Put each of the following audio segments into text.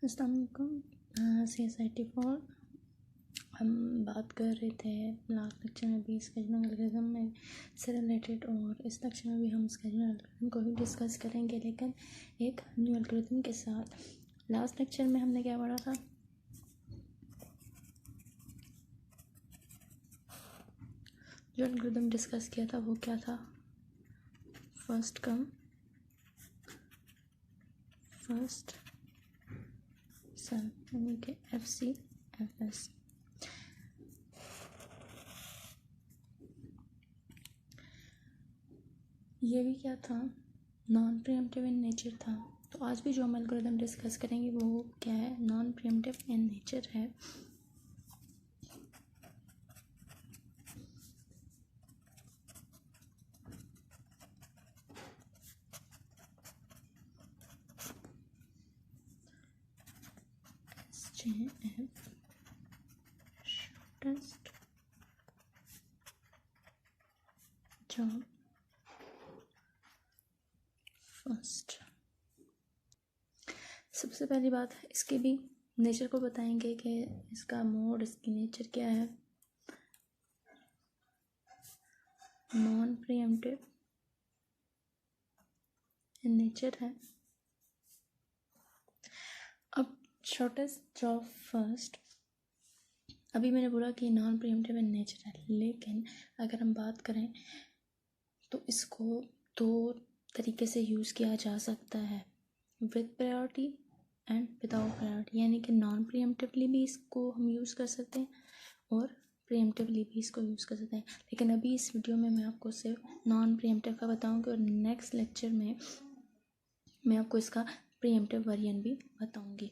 अस्सलाम वालेकुम। CSIT4 हम बात कर रहे थे लास्ट लेक्चर में भी स्केजुलिंग एल्गोरिथम में से रिलेटेड, और इस लेक्चर में भी हम स्केजुलिंग एल्गोरिथम को ही डिस्कस करेंगे, लेकिन एक न्यू एल्गोरिथम के साथ। लास्ट लेक्चर में हमने क्या पढ़ा था? जो एल्गोरिथम डिस्कस किया था वो क्या था? फर्स्ट कम फर्स्ट सर्व, यानी कि FCFS। ये भी क्या था? नॉन प्रीएम्प्टिव इन नेचर था। तो आज भी जो हम एल्गोरिथम डिस्कस करेंगे वो क्या है? नॉन प्रीएम्प्टिव इन नेचर है। SJF shortest job first. सबसे पहली बात, इसके भी नेचर को बताएंगे कि इसका मोड, इसकी नेचर क्या है। नॉन प्रीएम्प्टिव इन नेचर है। अब शॉर्टेस्ट जॉब फर्स्ट, अभी मैंने बोला कि नॉन प्रीएम्प्टिव इन नेचर है, लेकिन अगर हम बात करें तो इसको दो तरीके से यूज़ किया जा सकता है, with priority and without priority. यानी कि नॉन प्रीएम्प्टिवली भी इसको हम यूज़ कर सकते हैं और प्रीएम्प्टिवली भी इसको यूज़ कर सकते हैं, लेकिन अभी इस वीडियो में मैं आपको सिर्फ नॉन प्रीएम्प्टिव का बताऊंगी, और नेक्स्ट लेक्चर में मैं आपको इसका प्रीएम्प्टिव वेरिएंट भी बताऊंगी।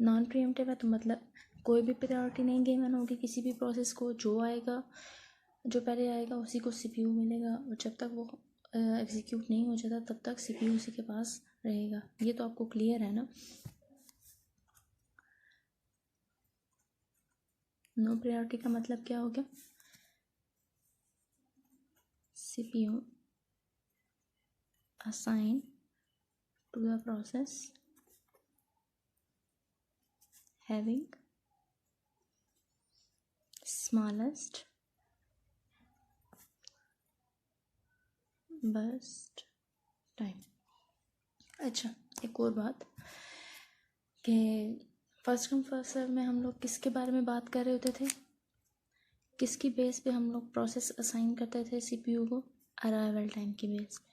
नॉन प्रीएम्प्टिव है तो मतलब कोई भी प्रायोरिटी नहीं गिवन होगी किसी भी प्रोसेस को। जो आएगा, जो पहले आएगा उसी को CPU मिलेगा, और जब तक वो एग्जीक्यूट नहीं हो जाता तब तक CPU उसी के पास रहेगा। ये तो आपको क्लियर है ना? नो प्रायोरिटी का मतलब क्या हो गया? CPU assign to the process having smallest burst time। अच्छा, एक और बात कि फर्स्ट कम फर्स्ट सर्व में हम लोग किसके बारे में बात कर रहे होते थे? किसकी बेस पे हम लोग प्रोसेस असाइन करते थे CPU को? अराइवल टाइम की बेस पे।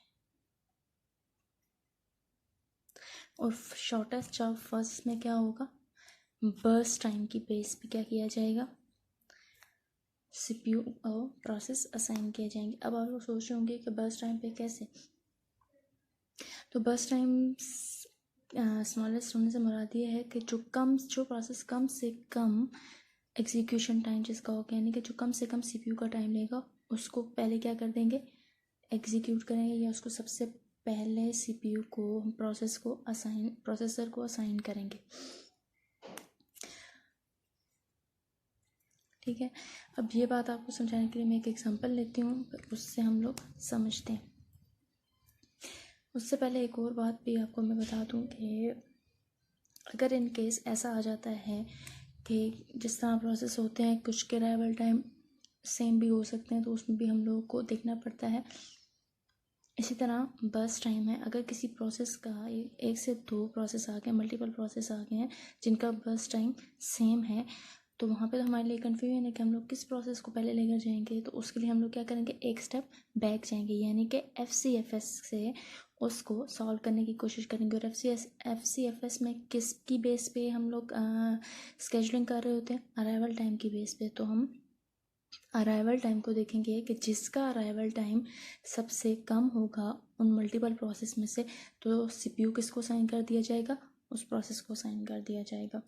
और शॉर्टेस्ट जॉब फर्स्ट में क्या होगा? बर्स्ट टाइम की बेस पे क्या किया जाएगा? CPU और प्रोसेस असाइन किए जाएंगे। अब आप लोग सोच रहे होंगे कि बर्स्ट टाइम पे कैसे? तो बर्स्ट टाइम स्मॉलेस्ट होने से मुराद ये है कि जो प्रोसेस कम से कम एग्जीक्यूशन टाइम जिसका होगा, यानी कि जो कम से कम CPU का टाइम लेगा, उसको पहले क्या कर देंगे? एग्जीक्यूट करेंगे, या उसको सबसे पहले CPU को, प्रोसेसर को असाइन करेंगे। ठीक है, अब ये बात आपको समझाने के लिए मैं एक एग्जांपल लेती हूँ, उससे हम लोग समझते हैं। उससे पहले एक और बात भी आपको मैं बता दूँ कि अगर इन केस ऐसा आ जाता है कि जिस तरह प्रोसेस होते हैं, कुछ के अराइवल टाइम सेम भी हो सकते हैं, तो उसमें भी हम लोगों को देखना पड़ता है। इसी तरह बर्स्ट टाइम है, अगर किसी प्रोसेस का एक से दो प्रोसेस आ गए, मल्टीपल प्रोसेस आ गए हैं जिनका बर्स्ट टाइम सेम है, तो वहाँ पे तो हमारे लिए कन्फ्यूजन है कि हम लोग किस प्रोसेस को पहले लेकर जाएंगे। तो उसके लिए हम लोग क्या करेंगे? एक स्टेप बैक जाएंगे, यानी कि FCFS से उसको सॉल्व करने की कोशिश करेंगे। और FCFS में किसकी बेस पे हम लोग स्केजुलिंग कर रहे होते हैं? अराइवल टाइम की बेस पे। तो हम अराइवल टाइम को देखेंगे कि जिसका अराइवल टाइम सबसे कम होगा उन मल्टीपल प्रोसेस में से, तो CPU किसको साइन कर दिया जाएगा? उस प्रोसेस को साइन कर दिया जाएगा।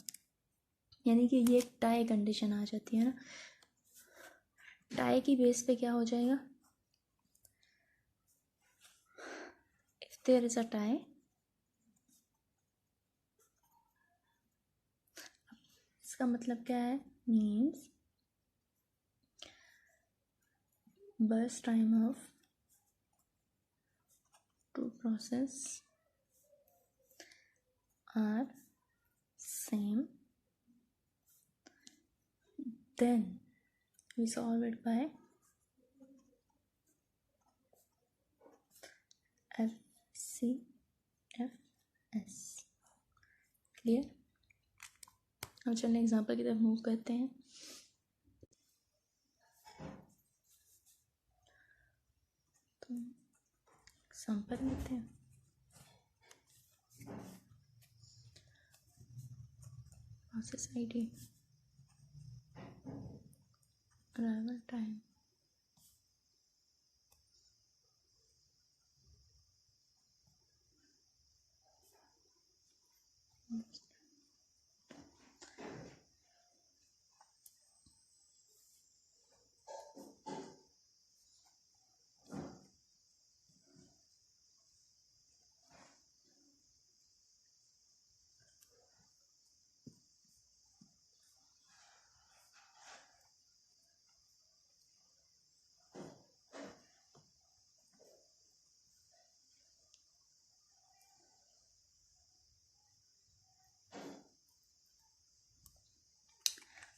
यानी कि ये एक टाई कंडीशन आ जाती है ना। टाई की बेस पे क्या हो जाएगा? If there is a tie, इसका मतलब क्या है? Means burst time of two process are same, then we solve it by FCFS. Clear? अब चलिए एग्जाम्पल की तरफ मूव करते हैं. तो एग्जाम्पल लेते हैं. प्रोसेस आईडी, अराइवल टाइम,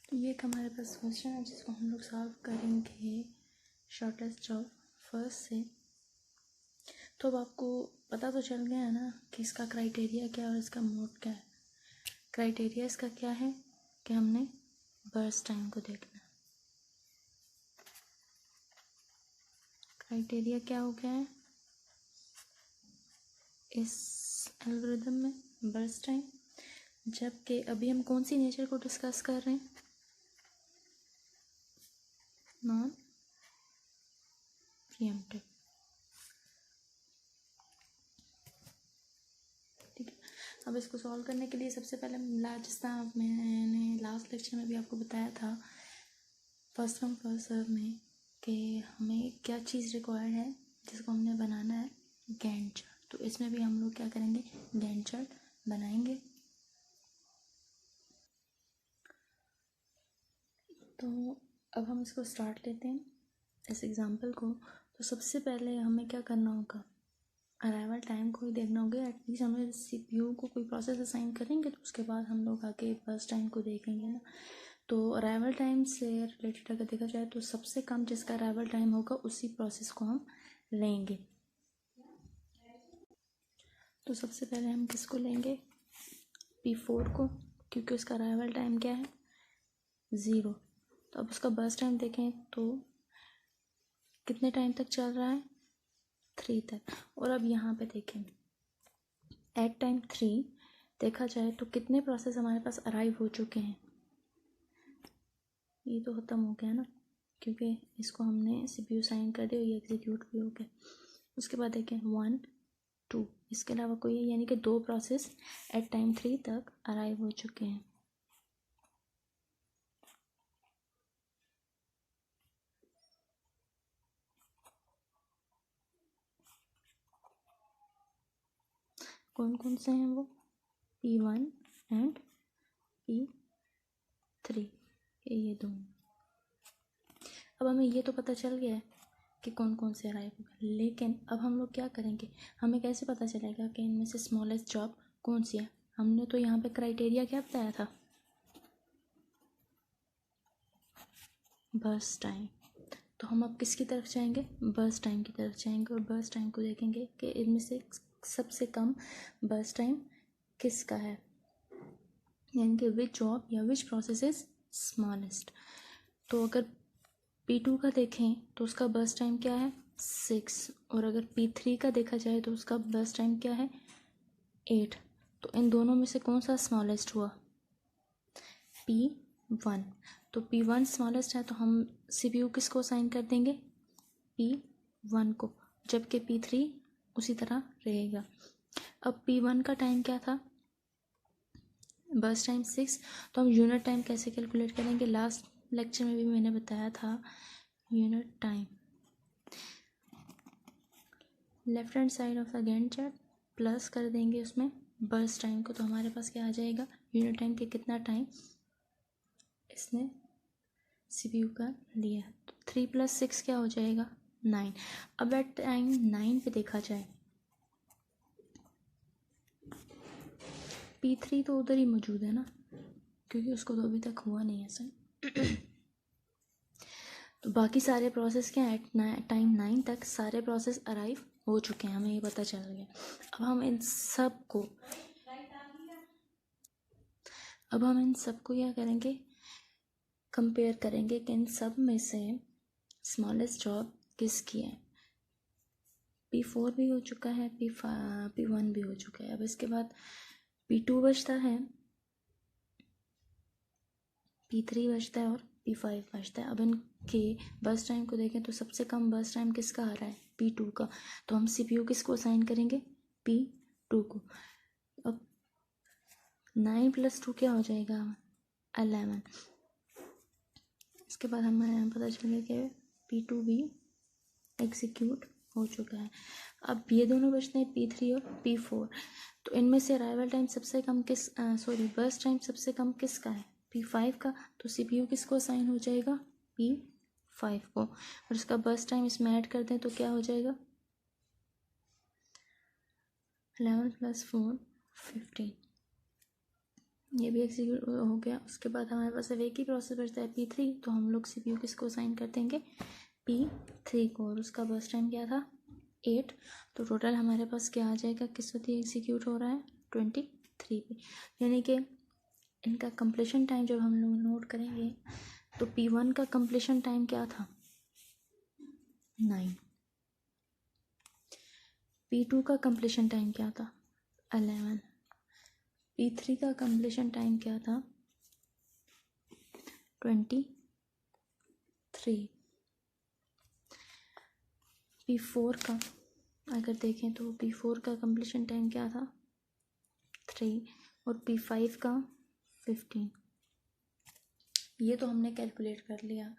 तो ये एक हमारे पास क्वेश्चन है जिसको हम लोग सॉल्व करेंगे शॉर्टेस्ट ऑफ फर्स्ट से. तो अब आपको पता तो चल गया है ना कि इसका क्राइटेरिया क्या है और इसका मोड क्या है. क्राइटेरिया इसका क्या है कि हमने बर्स्ट टाइम को देखना है. क्राइटेरिया क्या हो गया है इस एल्गोरिथम में? Burst time. जबकि अभी हम कौन सी नेचर को डिस्कस कर रहे हैं? Non pre-emptive. ठीक है. अब इसको सॉल्व करने के लिए सबसे पहले जिस तरह मैंने लास्ट लेक्चर में भी आपको बताया था फर्स्ट कम फर्स्ट सर्व में कि हमें क्या चीज़ रिक्वायर्ड है जिसको हमने बनाना है गैंट चार्ट. तो इसमें भी हम लोग क्या करेंगे गैंट चार्ट बनाएंगे. तो अब हम इसको स्टार्ट लेते हैं इस एग्जांपल को. तो सबसे पहले हमें क्या करना होगा अराइवल टाइम को ही देखना होगा. एटलीस्ट हमें सीपीयू को कोई प्रोसेस असाइन करेंगे तो उसके बाद हम लोग आके फर्स्ट टाइम को देखेंगे ना. तो अराइवल टाइम से रिलेटेड अगर देखा जाए तो सबसे कम जिसका अराइवल टाइम होगा उसी प्रोसेस को हम लेंगे. तो सबसे पहले हम किसको लेंगे P4 को, क्योंकि उसका अराइवल टाइम क्या है 0. तो अब उसका बर्स्ट टाइम देखें तो कितने टाइम तक चल रहा है 3 तक. और अब यहाँ पे देखें एट टाइम 3 देखा जाए तो कितने प्रोसेस हमारे पास अराइव हो चुके हैं. ये तो ख़त्म हो गया ना क्योंकि इसको हमने सीपीयू साइन कर दिया, ये एग्जीक्यूट भी हो गया. उसके बाद देखें 1 2 इसके अलावा कोई है, यानी कि 2 प्रोसेस एट टाइम 3 तक अराइव हो चुके हैं. कौन कौन से हैं वो P1 एंड P3 ये दोनों. अब हमें ये तो पता चल गया है कि कौन कौन से अराइव होगा, लेकिन अब हम लोग क्या करेंगे हमें कैसे पता चलेगा कि इनमें से स्मॉलेस्ट जॉब कौन सी है. हमने तो यहाँ पे क्राइटेरिया क्या बताया था बर्स्ट टाइम. तो हम अब किसकी तरफ जाएंगे बर्स्ट टाइम की तरफ जाएंगे और बर्स्ट टाइम को देखेंगे कि इनमें से सबसे कम बर्स्ट टाइम किसका है, यानी कि विच जॉब या विच प्रोसेस इज स्मॉलेस्ट. तो अगर P2 का देखें तो उसका बर्स्ट टाइम क्या है 6 और अगर P3 का देखा जाए तो उसका बर्स्ट टाइम क्या है 8. तो इन दोनों में से कौन सा स्मॉलेस्ट हुआ P1. तो P1 स्मॉलेस्ट है तो हम CPU किसको असाइन कर देंगे P1 को, जबकि P3 उसी तरह रहेगा. अब P1 का टाइम क्या था बर्स्ट टाइम 6. तो हम यूनिट टाइम कैसे कैलकुलेट करेंगे लास्ट लेक्चर में भी मैंने बताया था. Unit time left hand side of the Gantt chart plus कर देंगे उसमें बर्स्ट टाइम को. तो हमारे पास क्या आ जाएगा यूनिट टाइम के कितना टाइम इसने CPU का लिया. तो 3 + 6 क्या हो जाएगा 9. अब एट टाइम 9 पे देखा जाए P3 तो उधर ही मौजूद है ना, क्योंकि उसको तो अभी तक हुआ नहीं है सर। तो बाकी सारे प्रोसेस क्या है, टाइम 9 तक सारे प्रोसेस अराइव हो चुके हैं, हमें ये पता चल गया। अब हम इन सबको क्या करेंगे, कंपेयर करेंगे कि इन सब में से स्मॉलेस्ट जॉब किसकी है। P4 भी हो चुका है, P1 भी हो चुका है। अब इसके बाद P2 बचता है, P3 बचता है और P5 बचता है। अब इनके बर्स्ट टाइम को देखें तो सबसे कम बर्स्ट टाइम किसका आ रहा है, P2 का। तो हम CPU किसको असाइन करेंगे, P2 को। अब 9 + 2 क्या हो जाएगा, 11। इसके बाद हमें पता चल गया कि P2 भी एग्जीक्यूट हो चुका है। अब ये दोनों बचते हैं P3 और P4। तो इनमें से अराइवल टाइम सबसे कम बर्स्ट टाइम सबसे कम किसका है, P5 का। तो CPU किसको असाइन हो जाएगा, P5 को। और इसका बर्स्ट टाइम इसमें ऐड कर दें तो क्या हो जाएगा, 11 + 4 15। ये भी एग्जीक्यूट हो गया। उसके बाद हमारे पास अब एक ही प्रोसेस बचता है P3। तो हम लोग CPU किसको असाइन कर देंगे, P3 को। और उसका बर्स्ट टाइम क्या था, 8। तो टोटल हमारे पास क्या आ जाएगा, किस वक्त एग्जीक्यूट हो रहा है, 23 पे। यानी कि इनका कंप्लीशन टाइम जब हम लोग नोट करेंगे तो P1 का कंप्लीशन टाइम क्या था, 9। P2 का कंप्लीशन टाइम क्या था, 11। P3 का कंप्लीशन टाइम क्या था, 23। P4 का अगर देखें तो P4 का कंप्लीशन टाइम क्या था, 3। और P5 का 15। ये तो हमने कैलकुलेट कर लिया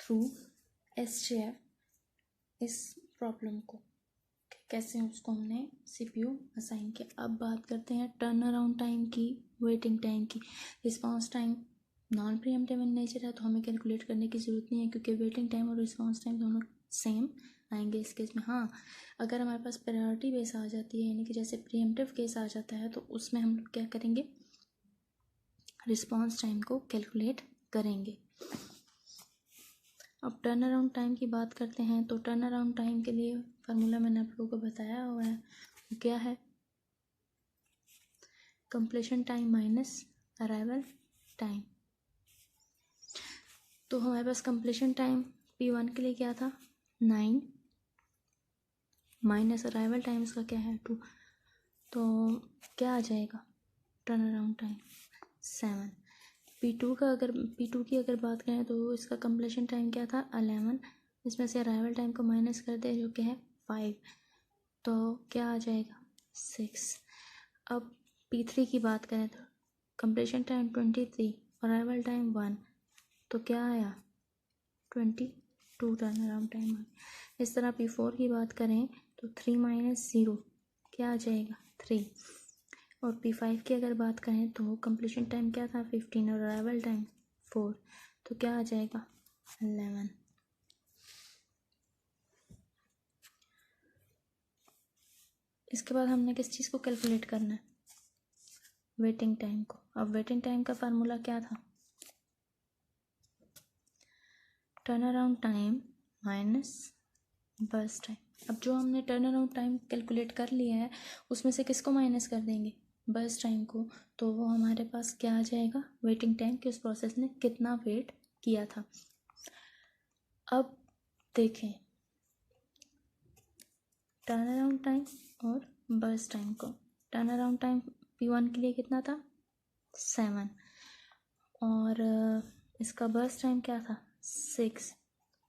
थ्रू SJF इस प्रॉब्लम को, कैसे उसको हमने CPU असाइन किया। अब बात करते हैं टर्न अराउंड टाइम की, वेटिंग टाइम की। Response time non pre-emptive in nature है तो हमें कैलकुलेट करने की ज़रूरत नहीं है, क्योंकि वेटिंग टाइम और रिस्पॉन्स टाइम दोनों सेम आएंगे इस केस में। हाँ, अगर हमारे पास प्रायोरिटी बेस आ जाती है, यानी कि जैसे प्रीएम्प्टिव केस आ जाता है, तो उसमें हम लोग क्या करेंगे, रिस्पॉन्स टाइम को कैलकुलेट करेंगे। अब टर्न अराउंड टाइम की बात करते हैं। तो टर्न अराउंड टाइम के लिए फार्मूला मैंने आप लोगों को बताया हुआ है, वो क्या है, completion time minus arrival time. तो हमारे पास कंप्लीशन टाइम P1 के लिए क्या था, 9 माइनस अराइवल टाइम इसका क्या है, 2। तो क्या आ जाएगा, टर्न अराउंड टाइम 7। P2 की अगर बात करें तो इसका कंप्लीशन टाइम क्या था, 11। इसमें से अराइवल टाइम को माइनस कर दे जो कि है 5, तो क्या आ जाएगा, 6। अब P3 की बात करें तो कंप्लीशन टाइम 23, अराइवल टाइम 1, तो क्या आया, 22 टर्न अराउंड टाइम। इस तरह P4 की बात करें तो 3 - 0 क्या आ जाएगा, 3। और P5 की अगर बात करें तो कंप्लीशन टाइम क्या था, 15 और अराइवल टाइम 4, तो क्या आ जाएगा, 11। इसके बाद हमने किस चीज़ को कैलकुलेट करना है, वेटिंग टाइम को। अब वेटिंग टाइम का फार्मूला क्या था, turn around time minus burst time. अब जो हमने टर्न अराउंड टाइम कैलकुलेट कर लिया है उसमें से किसको माइनस कर देंगे, बर्स्ट टाइम को। तो वो हमारे पास क्या आ जाएगा, वेटिंग टाइम कि उस प्रोसेस ने कितना वेट किया था। अब देखें टर्न अराउंड टाइम और बर्स्ट टाइम को। टर्न अराउंड टाइम P1 के लिए कितना था, 7। और इसका बर्स्ट टाइम क्या था, 6।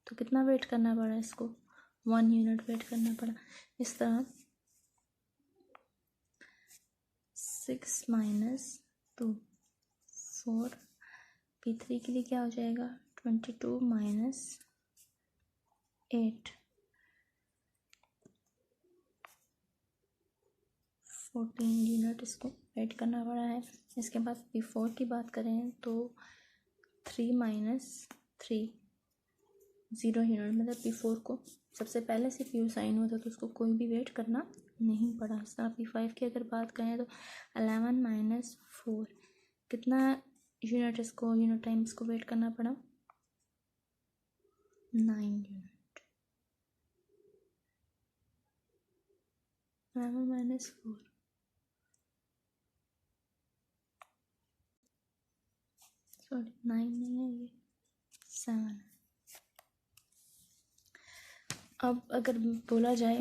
तो कितना वेट करना पड़ा इसको, 1 यूनिट वेट करना पड़ा। इस तरह 6 - 2 4। P3 के लिए क्या हो जाएगा, 22 - 8 14 यूनिट इसको वेट करना पड़ा है। इसके बाद P4 की बात करें तो 3 - 3 0 यूनिट, मतलब P4 को सबसे पहले CPU साइन हुआ था तो उसको कोई भी वेट करना नहीं पढ़ा। P5 की अगर बात करें तो 11 - 4 कितना यूनिट इसको यूनिट टाइम इसको वेट करना पड़ा, 9 यूनिट। 11 - 4 सॉरी 9 नहीं है, ये 7 है। अब अगर बोला जाए,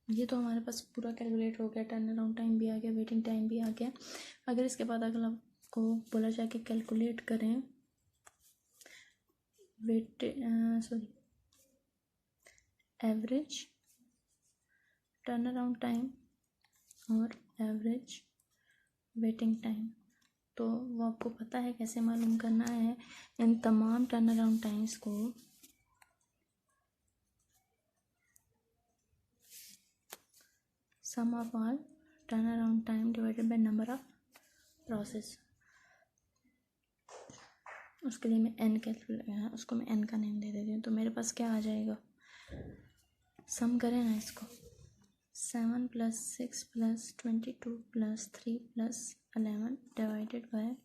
ये तो हमारे पास पूरा कैलकुलेट हो गया, टर्न अराउंड टाइम भी आ गया, वेटिंग टाइम भी आ गया। अगर इसके बाद अगर आपको बोला जाए कि कैलकुलेट करें एवरेज टर्न अराउंड टाइम और एवरेज वेटिंग टाइम, तो वो आपको पता है कैसे मालूम करना है। इन तमाम टर्न अराउंड टाइम्स को sum of all turn around time divided by number of process. उसके लिए मैं n कैलकुलेट, उसको मैं n का नेम दे देती हूँ। तो मेरे पास क्या आ जाएगा, सम करें ना इसको, 7 + 6 + 22 + 3 + 11 divided by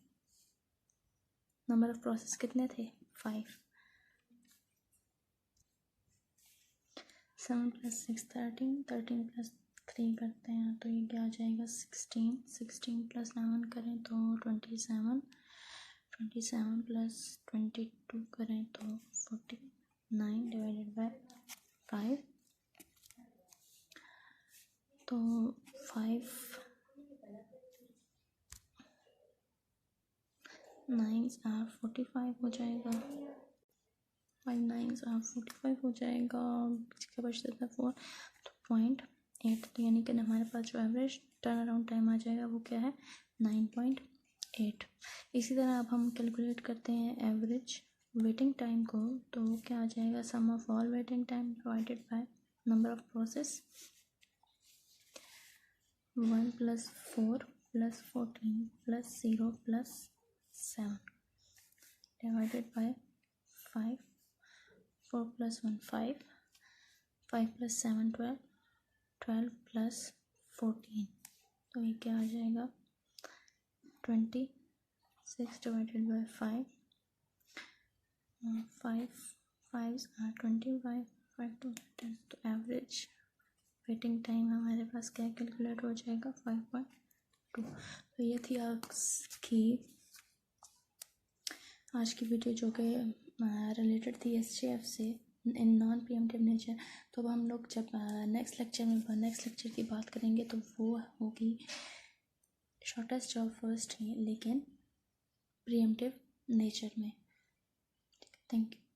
number of process कितने थे, 5। 7 + 6 13, 13 + 3 करते हैं तो ये क्या आ जाएगा, 16, 16 + 11 करें तो 27, 27 + 22 करें तो 49 डिवाइडेड बाय 5। तो 5 9s are 45 हो जाएगा, 5 9s are 45 हो जाएगा, इसके बचते थे 4 तो 0.8। तो यानी कि हमारे पास जो एवरेज टर्न अराउंड टाइम आ जाएगा वो क्या है, 9.8। इसी तरह अब हम कैलकुलेट करते हैं एवरेज वेटिंग टाइम को, तो वो क्या आ जाएगा, sum of all waiting time divided by number of process, 1 + 4 + 14 + 0 + 7 divided by 5, 4 + 1 5, 5 + 7 12, 12 + 14, तो ये क्या आ जाएगा, 26 divided by 5, 5 5s are 25, 5 to 10। तो एवरेज वेटिंग टाइम हमारे पास क्या कैलकुलेट हो जाएगा, 5.2। तो ये थी आज की वीडियो जो कि रिलेटेड थी SJF से इन नॉन प्रीएम्प्टिव नेचर। तो अब हम लोग जब नेक्स्ट लेक्चर की बात करेंगे तो वो होगी शॉर्टेस्ट जॉब फर्स्ट में, लेकिन प्रीएम्प्टिव नेचर में। Thank you.